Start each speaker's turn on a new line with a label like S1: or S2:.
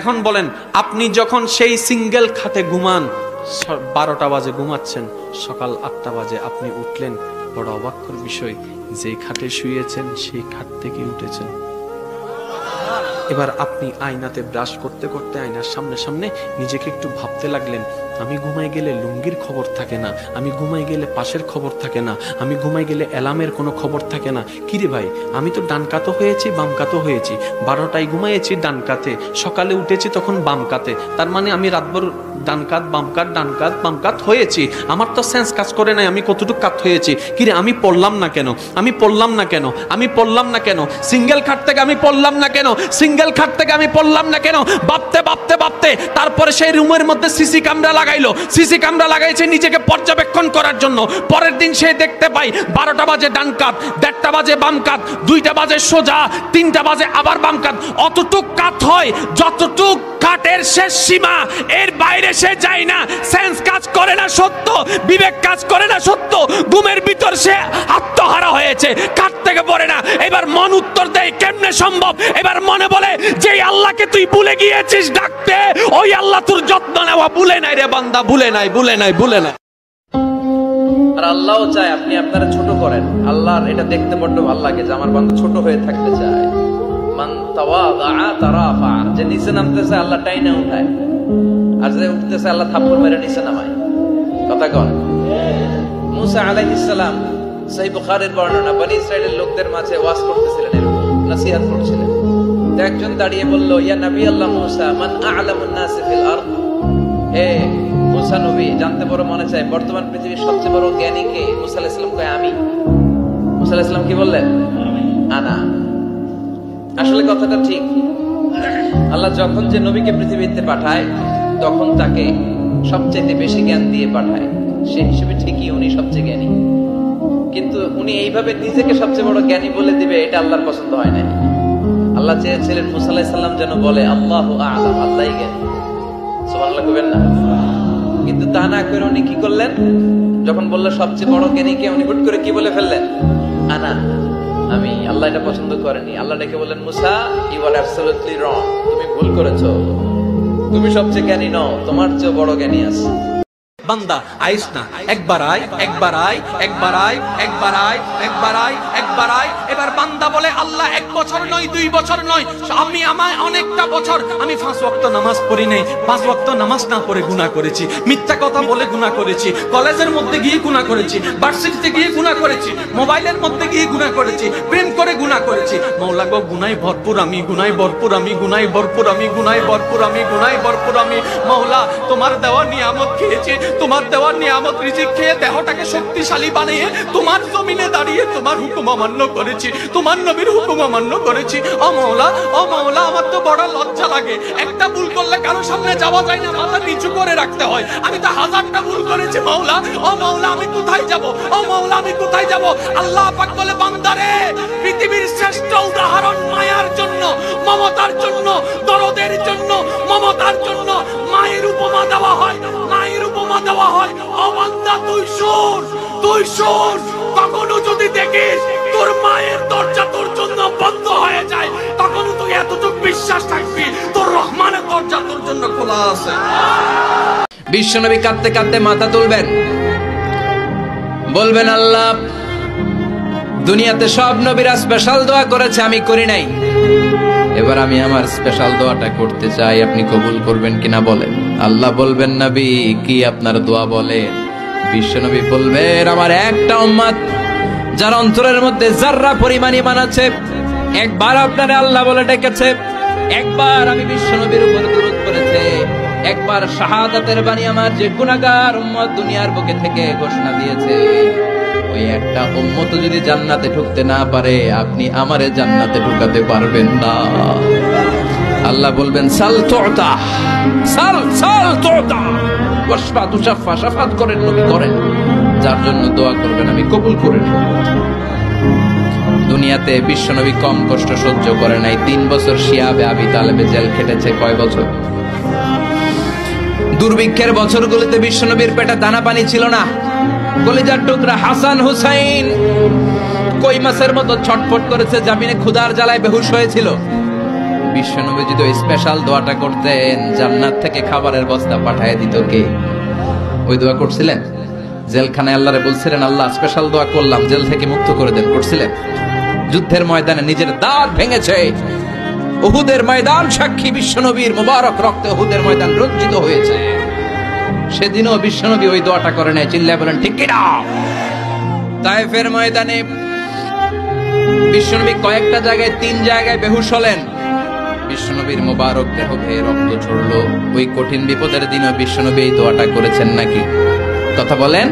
S1: এখন বলেন, আপনি যখন সেই সিঙ্গেল খাটে ঘুমান, 12টা বাজে ঘুমাচ্ছেন, সকাল 8টা বাজে আপনি উঠলেন, বড় অবাকর বিষয়, যে খাটে শুয়েছেন সেই খাট থেকে উঠেছেন। এবার আপনি আয়নাতে ব্রাশ করতে করতে আয়নার সামনে সামনে নিজেকে একটু ভাবতে লাগলেন, আমি ঘুমাই গেলে লুঙ্গির খবর থাকে না, আমি ঘুমাই গেলে পাশের খবর থাকে না, আমি ঘুমাই গেলে অ্যালার্মের কোনো খবর থাকে না। কিরে ভাই, আমি তো ডান কাতও হয়েছি বাম কাতও হয়েছি, 12টায় ঘুমাইয়েছি ডান কাতে, সকালে উঠেছি তখন বাম কাতে, তার মানে আমি রাতভর ডান কাত বাম কাত ডান কাত বাম কাত হয়েছি। আমার তো সেন্স কাজ করে নাই আমি কতটুকু কাত হয়েছি। কিরে, আমি পড়লাম না কেন, আমি পড়লাম না কেন, আমি পড়লাম না কেন, সিঙ্গেল খাট থেকে আমি পড়লাম না কেন, সিঙ্গেল খাট থেকে আমি পড়লাম না কেন। ভাবতে ভাবতে ভাবতে তারপরে সেই রুমের মধ্যে সিসি ক্যামেরা লাগাইলো, সিসি ক্যামেরা লাগাইছে নিজেকে পর্যবেক্ষণ করার জন্য। পরের দিন সে দেখতে পাই 12টা বাজে ডান কাত, 1:30টা বাজে বাম কাত, 2টা বাজে সোজা, 3টা বাজে আবার বাম কাত। অতটুক কাত হয় যতটুক কাটের শেষ সীমা, এর বাইরে সে যায় না। সেন্স কাজ করে না সত্য, বিবেক কাজ করে না সত্য, ঘুমের ভিতর সে আত্মহারা হয়েছে, কাট থেকে পড়ে না। এবার মন উত্তর দেয়, কেমনে সম্ভব? এবার মনে বলে, যে আল্লাহকে তুই ভুলে গিয়েছিস ডাকতে, ওই আল্লাহ তোর যত্ন নেওয়া ভুলে নাই রে বান্দা, ভুলে নাই, ভুলে নাই, ভুলে নাই।
S2: আর আল্লাহও চায় আপনি আপনারা ছোট করেন। আল্লাহর এটা দেখতে বড্ড ভালো লাগে যে আমার বান্দা ছোট হয়ে থাকতে চায়। মান তাওয়াদা তারাফা, যে নিচে নামতেছে আল্লাহ টাইনা উঠায়, আর যে উঠতেছে আল্লাহ থাপ্পড় মেরে নিচে নামায়। কথা কন। মুসা আলাইহিস সালাম, সহিহ বুখারীর বর্ণনা, বনি ইসরাইলের লোকদের মাঝে ওয়াজ করতেছিলেন, এরকম নসিহত করছিলেন। তো একজন দাঁড়িয়ে বলল, ইয়া নবী আল্লাহ মুসা, মান আ'লামুন নাস ফিল আরদ। হে মুসা নবী, জানতে বড় মনে চায় বর্তমান পৃথিবীর সবচেয়ে বড় জ্ঞানী কে? মুসা আলাইহিস সালাম কয় আমি। মুসা আলাইহিস সালাম কি বললেন? আনা। আসলে কথাটা ঠিক। আল্লাহ যখন যে নবীকে পৃথিবীতে পাঠায় তখন তাকে সবচেয়ে বেশি জ্ঞান দিয়ে পাঠায়, সেই হিসেবে ঠিকই উনি সবচেয়ে জ্ঞানী। কিন্তু উনি এইভাবে নিজেকে সবচেয়ে বড় জ্ঞানী বলে দিবে, এটা আল্লাহর পছন্দ হয় না। আল্লাহ চেয়েছিলেন মুসা আলাইহিস সালাম যেন বলে আল্লাহু আ'লাম, আল্লাহই জ্ঞানী। সুবহানাল্লাহ কইবেন না? কিন্তু তা না করে উনি কি করলেন? যখন বলল সবচেয়ে বড় জ্ঞানী কে, উনি হুট করে কি বলে ফেললেন? আনা, আমি। আল্লাহ এটা পছন্দ করেনি। আল্লাহ ডেকে বললেন, মুসা, ইউ আর অ্যাবসলিউটলি রং, তুমি ভুল করেছো, তুমি সবচেয়ে জ্ঞানী নও, তোমার চেয়ে বড় জ্ঞানী আছে।
S1: বান্দা আইস না, একবার আয়, একবার আয়, একবার আয়, একবার আয়, একবার আয়, একবার আয়। এবার বান্দা বলে, আল্লাহ 1 বছর নয় 2 বছর নয়, আমি আমায় অনেকটা বছর, আমি 5 ওয়াক্ত নামাজ পড়ি নাই, 5 ওয়াক্ত নামাজ না পড়ে গুনাহ করেছি, মিথ্যা কথা বলে গুনাহ করেছি, কলেজের মধ্যে গিয়ে গুনাহ করেছি, ভার্সিটিতে গিয়ে গুনাহ করেছি, মোবাইলের মধ্যে গিয়ে গুনাহ করেছি, প্রেম করে গুনাহ করেছি। মাওলা গো, গুনাহে ভরপুর আমি, গুনাহে ভরপুর আমি, গুনাহে ভরপুর আমি, গুনাহে ভরপুর আমি, গুনাহে ভরপুর আমি। মাওলা, তোমার দেওয়া নিয়ামত খেয়েছি, তোমার দেওয়া নিয়ামত রিজিক খেয়ে দেহটাকে শক্তিশালী বানিয়ে তোমার জমিনে দাঁড়িয়ে তোমার হুকুম অমান্য করেছি, তোমার নবীর হুকুম অমান্য করেছি। ও মাওলা, ও মাওলা, আমার তো বড় লজ্জা লাগে। একটা ভুল করলে কারো সামনে যাওয়া যায় না, মাথা নিচু করে রাখতে হয়। আমি তো 1000টা ভুল করেছি মাওলা। ও মাওলা, আমি কোথায় যাব? ও মাওলা, আমি কোথায় যাব? আল্লাহ পাক বলে, বান্দারে, পৃথিবীর শ্রেষ্ঠ উদাহরণ মায়ার জন্য, মমতার জন্য, দরদের জন্য, মমতার জন্য মায়ের উপমা দেওয়া হয়, মায়ের উপমা দেওয়া হয়। ও বান্দা, তুই শোন, তুই শোন, কখনো যদি দেখিস তোর মায়ের দরজা তোর জন্য বন্ধ হয়ে যায়, তখন তুই এতটুকু বিশ্বাস থাকবি তোর রহমানের দরজা তোর জন্য খোলা আছে।
S2: বিশ্বনবী কাঁদতে কাঁদতে মাথা তুলবেন, বলবেন, আল্লাহ, দুনিয়াতে সব নবীরা স্পেশাল দোয়া করেছে, আমি করি নাই, এবার আমি আমার স্পেশাল দোয়াটা করতে চাই, আপনি কবুল করবেন কিনা বলেন। আল্লাহ বলবেন, নবী, কি আপনার দোয়া বলেন? বিশ্বনবী বলবেন, আমার একটা উম্মত যার অন্তরের মধ্যে যাররা পরিমাণ ঈমান আছে, একবার আপনারে আল্লাহ বলে ডেকেছে, একবার আমি বিশ্বনবীর উপর দুরূদ পড়েছে, একবার শাহাদাতের বাণী আমার যে গুনাহগার উম্মত দুনিয়ার বুকে থেকে ঘোষণা দিয়েছে, ওই একটা উম্মত যদি জান্নাতে ঢুকতে না পারে, আপনি আমারে জান্নাতে ঢুকাতে পারবেন না। আল্লাহ বলবেন, সাল তুতা, সাল সাল তুতা, ওয়াশফা তুশাফা, শাফাত করেন নবী করেন, যার জন্য দোয়া করবেন আমি কবুল করে নেব। দুনিয়াতে বিশ্বনবী কম কষ্ট সহ্য করে নাই। 3 বছর শিয়াবে আবি তালেবে জেল খেটেছে। কয় বছর? দুর্ভিক্ষের বছরগুলোতে বিশ্বনবীর পেটে দানা পানি ছিল না। কলিজার টুকরা হাসান হুসাইন কই মাছের মতো ছটফট করেছে, জামিনে ক্ষুধার জ্বালায় বেহুশ হয়েছিল। বিশ্বনবী যদি ওই স্পেশাল দোয়াটা করতেন, জান্নাত থেকে খাবারের বস্তা পাঠায় দিত কে? ওই দোয়া করছিলেন? জেলখানায় আল্লাহরে বলছিলেন, আল্লাহ স্পেশাল দোয়া করলাম, জেল থেকে মুক্ত করে দেন, করছিলেন? যুদ্ধের ময়দানে নিজের দাঁত ভেঙেছে, উহুদের ময়দান সাক্ষী, বিশ্বনবীর মুবারক রক্তে উহুদের ময়দান রঞ্জিত হয়েছে। সেদিনও বিশ্বনবী ওই দোয়াটা করে নাই। চিল্লায় বলেন ঠিক কিনা? তায়েফের ময়দানে বিশ্বনবী কয়েকটা জায়গায়, 3 জায়গায় বেহুশ হলেন। বিশ্বনবীর মুবারক দেহ বেয়ে রক্ত ঝরলো। ওই কঠিন বিপদের দিনও বিশ্বনবী এই দোয়াটা করেছেন নাকি? কথা বলেন।